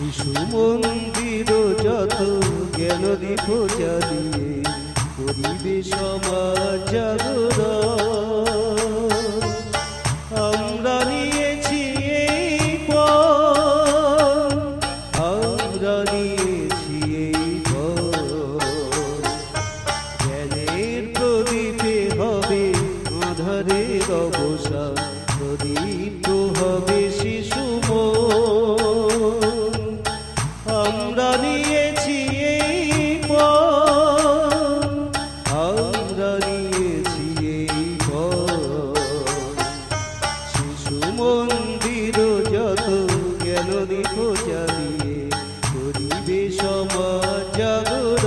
শিশু মন্দির যত জ্ঞান দীপ জ্বালিয়ে করিবে সমাজ জাগরণ। আমরা নিয়েছি এই পথ, আমরা নিয়েছি এই পথ। জ্ঞানের প্রদীপে হবে আঁধারের অবসান, প্রদীপ্ত হবে শিশু মন। আমরা নিয়েছি এই পথ, আমরা নিয়েছি এই পথ। শিশু মন্দির যত জ্ঞান দীপ জ্বালিয়ে করিবে সমাজ জাগরণ।